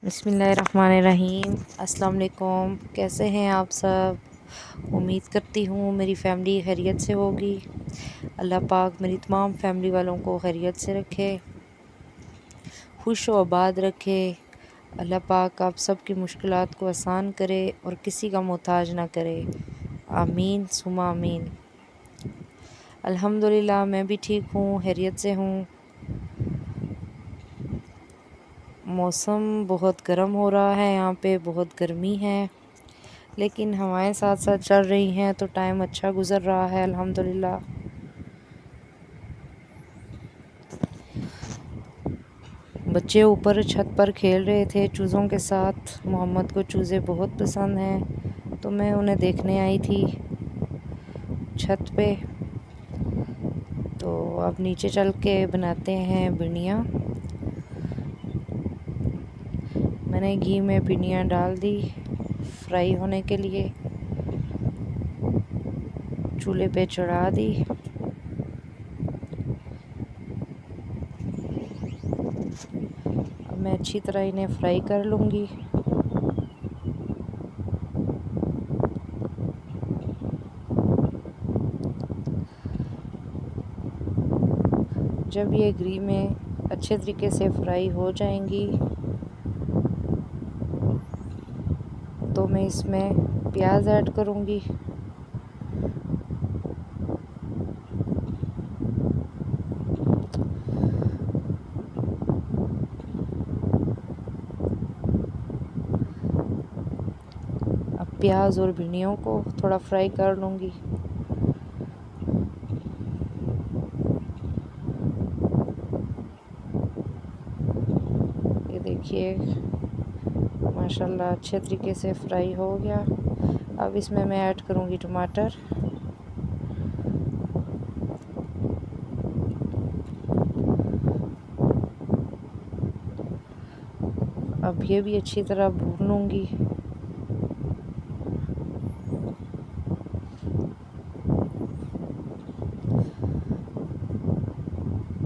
बिस्मिल्लाहिर्रहमानिर्रहीम। अस्सलाम वालेकुम। कैसे हैं आप सब? उम्मीद करती हूँ मेरी फ़ैमिली खैरियत से होगी। अल्लाह पाक मेरी तमाम फैमिली वालों को खैरियत से रखे, खुश व आबाद रखे। अल्लाह पाक आप सब की मुश्किलात को आसान करे और किसी का मोहताज ना करे। आमीन सुमा आमीन। अल्हम्दुलिल्लाह मैं भी ठीक हूँ, खैरियत से हूँ। मौसम बहुत गर्म हो रहा है, यहाँ पे बहुत गर्मी है, लेकिन हवाएं साथ साथ चल रही हैं तो टाइम अच्छा गुज़र रहा है अल्हम्दुलिल्लाह। बच्चे ऊपर छत पर खेल रहे थे चूज़ों के साथ। मोहम्मद को चूज़े बहुत पसंद हैं तो मैं उन्हें देखने आई थी छत पे। तो अब नीचे चल के बनाते हैं भिंडियाँ। मैंने घी में भिंडियाँ डाल दी फ्राई होने के लिए, चूल्हे पे चढ़ा दी। अब मैं अच्छी तरह इन्हें फ्राई कर लूँगी। जब ये घी में अच्छे तरीके से फ्राई हो जाएंगी तो मैं इसमें प्याज ऐड करूँगी। अब प्याज और भिंडियों को थोड़ा फ्राई कर लूँगी। ये देखिए माशाल्लाह अच्छे तरीके से फ्राई हो गया। अब इसमें मैं ऐड करूँगी टमाटर। अब ये भी अच्छी तरह भून लूँगी।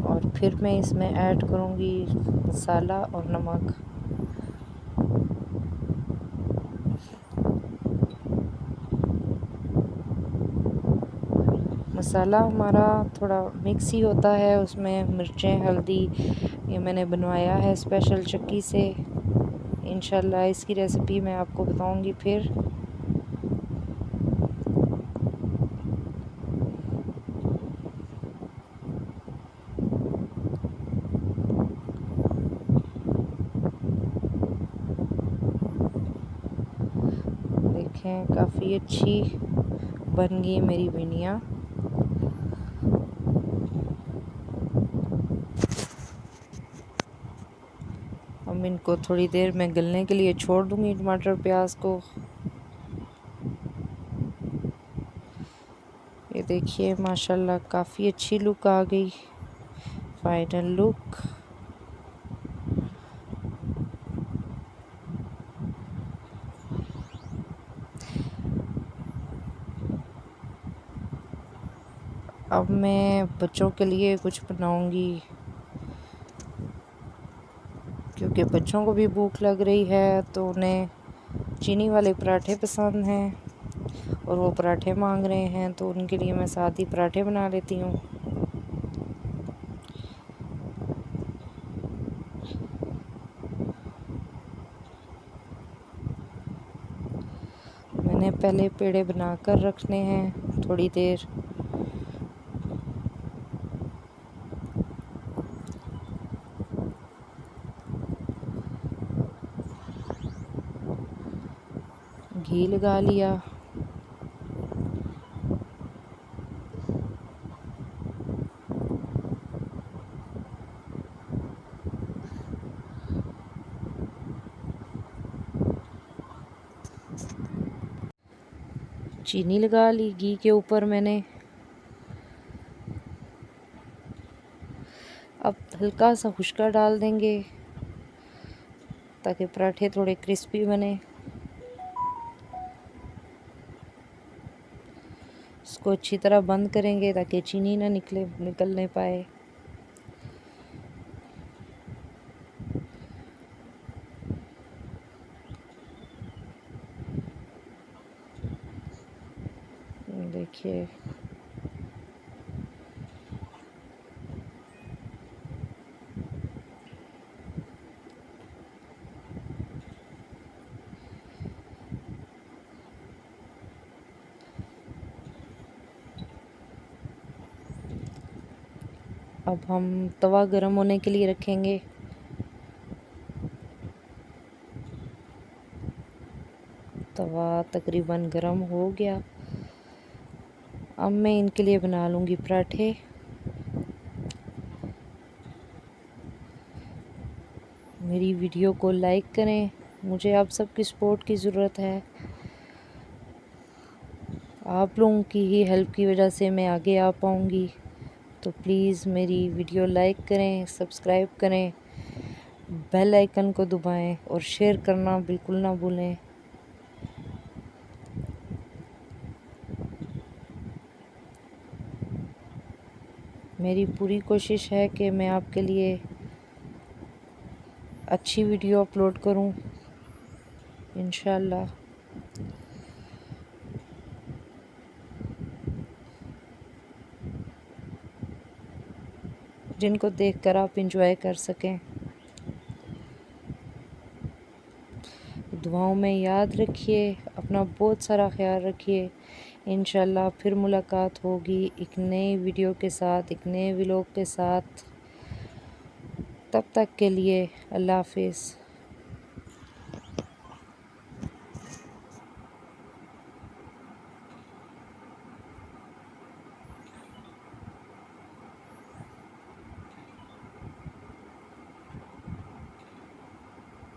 और फिर मैं इसमें ऐड करूँगी मसाला और नमक। मसाला हमारा थोड़ा मिक्स ही होता है, उसमें मिर्चें हल्दी ये मैंने बनवाया है स्पेशल चक्की से। इंशाल्लाह इसकी रेसिपी मैं आपको बताऊंगी फिर। देखें काफ़ी अच्छी बन गई मेरी भिंडियाँ। अब इनको थोड़ी देर में गलने के लिए छोड़ दूंगी टमाटर प्याज को। ये देखिए माशाल्लाह काफ़ी अच्छी लुक आ गई, फाइनल लुक। अब मैं बच्चों के लिए कुछ बनाऊंगी क्योंकि बच्चों को भी भूख लग रही है तो उन्हें चीनी वाले पराठे पसंद हैं और वो पराठे मांग रहे हैं, तो उनके लिए मैं साथ ही पराठे बना लेती हूँ। मैंने पहले पेड़े बनाकर रखने हैं थोड़ी देर। घी लगा लिया। चीनी लगा ली घी के ऊपर मैंने। अब हल्का सा खुशका डाल देंगे ताकि पराठे थोड़े क्रिस्पी बने। इसको अच्छी तरह बंद करेंगे ताकि चीनी ना निकलने पाए। देखिए अब हम तवा गरम होने के लिए रखेंगे। तवा तकरीबन गरम हो गया। अब मैं इनके लिए बना लूँगी पराठे। मेरी वीडियो को लाइक करें, मुझे आप सबकी सपोर्ट की ज़रूरत है। आप लोगों की ही हेल्प की वजह से मैं आगे आ पाऊँगी। तो प्लीज़ मेरी वीडियो लाइक करें, सब्सक्राइब करें, बेल आइकन को दबाएं और शेयर करना बिल्कुल ना भूलें। मेरी पूरी कोशिश है कि मैं आपके लिए अच्छी वीडियो अपलोड करूं, इंशाल्लाह। जिनको देखकर आप एंजॉय कर सकें। दुआओं में याद रखिए, अपना बहुत सारा ख्याल रखिए। इंशाल्लाह फिर मुलाकात होगी एक नई वीडियो के साथ, एक नए व्लॉग के साथ। तब तक के लिए अल्लाह हाफिज़।